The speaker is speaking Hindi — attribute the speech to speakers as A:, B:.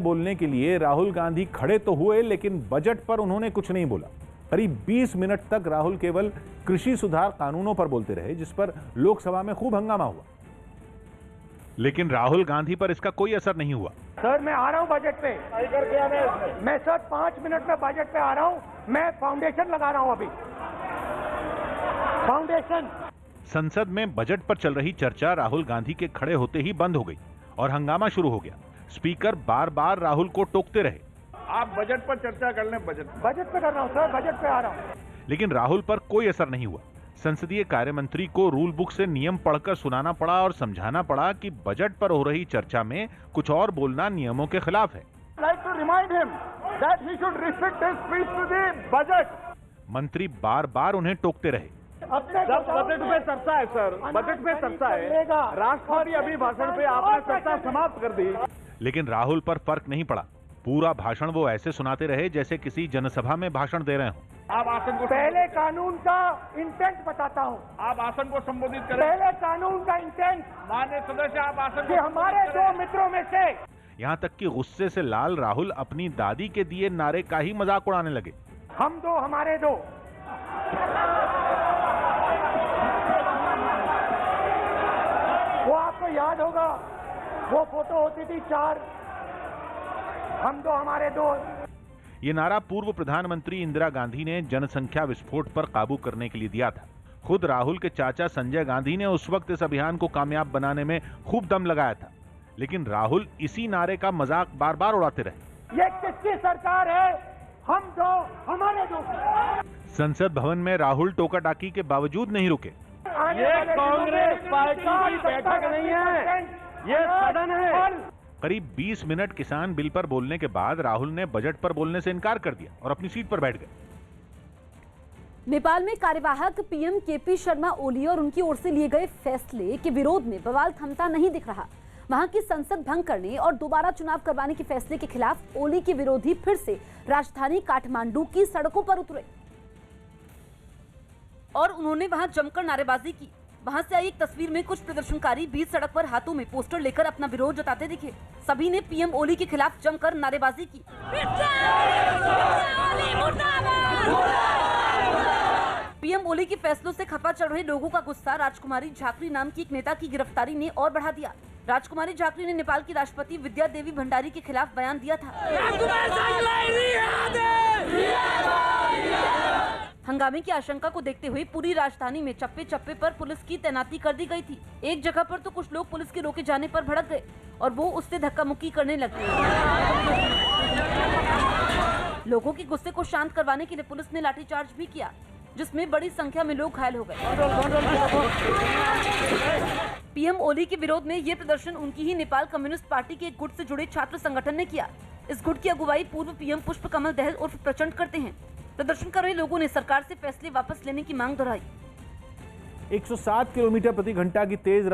A: बोलने के लिए राहुल गांधी खड़े तो हुए, लेकिन बजट पर उन्होंने कुछ नहीं बोला। करीब 20 मिनट तक राहुल केवल कृषि सुधार कानूनों पर बोलते रहे, जिस पर लोकसभा में खूब हंगामा हुआ। लेकिन राहुल गांधी पर इसका कोई असर नहीं हुआ।
B: सर मैं आ रहा हूं बजट पे। मैं सर 5 मिनट में बजट पे आ रहा हूं। मैं फाउंडेशन लगा रहा हूं अभी। फाउंडेशन।
A: संसद में बजट पर चल रही चर्चा राहुल गांधी के खड़े होते ही बंद हो गई और हंगामा शुरू हो गया। स्पीकर बार बार राहुल को टोकते रहे।
C: आप बजट पर चर्चा कर लें। बजट
B: पे कर रहा हूं सर, बजट पे आ रहा हूं।
A: लेकिन राहुल पर कोई असर नहीं हुआ। संसदीय कार्य मंत्री को रूल बुक से नियम पढ़कर सुनाना पड़ा और समझाना पड़ा कि बजट पर हो रही चर्चा में कुछ और बोलना नियमों के खिलाफ है।
C: like to remind him that he should restrict his speech to the budget.
A: मंत्री बार बार उन्हें टोकते रहे।
C: जब बजट पे चर्चा है सर, बजट पे चर्चा है, राष्ट्रपति अभी भाषण पे आपने चर्चा समाप्त कर दी।
A: लेकिन राहुल पर फर्क नहीं पड़ा। पूरा भाषण वो ऐसे सुनाते रहे जैसे किसी जनसभा में भाषण दे रहे हों।
C: आप आसन को
B: पहले कानून का इंटेंट बताता हूं।
C: आप आसन को संबोधित करें।
B: पहले कानून का इंटेंट।
C: माननीय सदस्य आप आसन
B: कि हमारे दो मित्रों में से
A: यहाँ तक कि गुस्से से लाल राहुल अपनी दादी के दिए नारे का ही मजाक उड़ाने लगे।
B: हम दो हमारे दो। वो आपको याद होगा, वो फोटो होती थी 4, हम दो हमारे दो।
A: ये नारा पूर्व प्रधानमंत्री इंदिरा गांधी ने जनसंख्या विस्फोट पर काबू करने के लिए दिया था। खुद राहुल के चाचा संजय गांधी ने उस वक्त इस अभियान को कामयाब बनाने में खूब दम लगाया था। लेकिन राहुल इसी नारे का मजाक बार बार उड़ाते रहे।
B: ये किसकी सरकार है? हम दो हमारे दो।
A: संसद भवन में राहुल टोका टाकी के बावजूद नहीं रुके।
C: ये कांग्रेस पार्टी की बैठक नहीं है, ये सदन है।
A: करीब 20 मिनट किसान बिल पर बोलने के बाद राहुल ने बजट पर बोलने से इनकार कर दिया और अपनी सीट पर बैठ गए।
D: नेपाल में कार्यवाहक पीएम केपी शर्मा ओली और उनकी ओर से लिए गए फैसले के विरोध में बवाल थमता नहीं दिख रहा। वहां की संसद भंग करने और दोबारा चुनाव करवाने के फैसले के खिलाफ ओली के विरोधी फिर से राजधानी काठमांडू की सड़कों पर उतरे और उन्होंने वहां जमकर नारेबाजी की। वहां से आई एक तस्वीर में कुछ प्रदर्शनकारी बीच सड़क पर हाथों में पोस्टर लेकर अपना विरोध जताते दिखे। सभी ने पीएम ओली के खिलाफ जमकर नारेबाजी की। पीएम ओली के फैसलों से खफा चढ़ रहे लोगों का गुस्सा राजकुमारी झाकरी नाम की एक नेता की गिरफ्तारी ने और बढ़ा दिया। राजकुमारी झाकरी ने नेपाल की राष्ट्रपति विद्या देवी भंडारी के खिलाफ बयान दिया था। हंगामे की आशंका को देखते हुए पूरी राजधानी में चप्पे चप्पे पर पुलिस की तैनाती कर दी गई थी। एक जगह पर तो कुछ लोग पुलिस के रोके जाने पर भड़क गए और वो उससे धक्का मुक्की करने लगे। लोगों के गुस्से को शांत करवाने के लिए पुलिस ने लाठीचार्ज भी किया, जिसमें बड़ी संख्या में लोग घायल हो गए। पीएम ओली के विरोध में ये प्रदर्शन उनकी ही नेपाल कम्युनिस्ट पार्टी के एक गुट से जुड़े छात्र संगठन ने किया। इस गुट की अगुवाई पूर्व पीएम पुष्प कमल दहल उर्फ प्रचंड करते हैं। प्रदर्शन कर रहे लोगों ने सरकार से फैसले वापस लेने की मांग दोहराई।
A: 107 किलोमीटर प्रति घंटा की तेज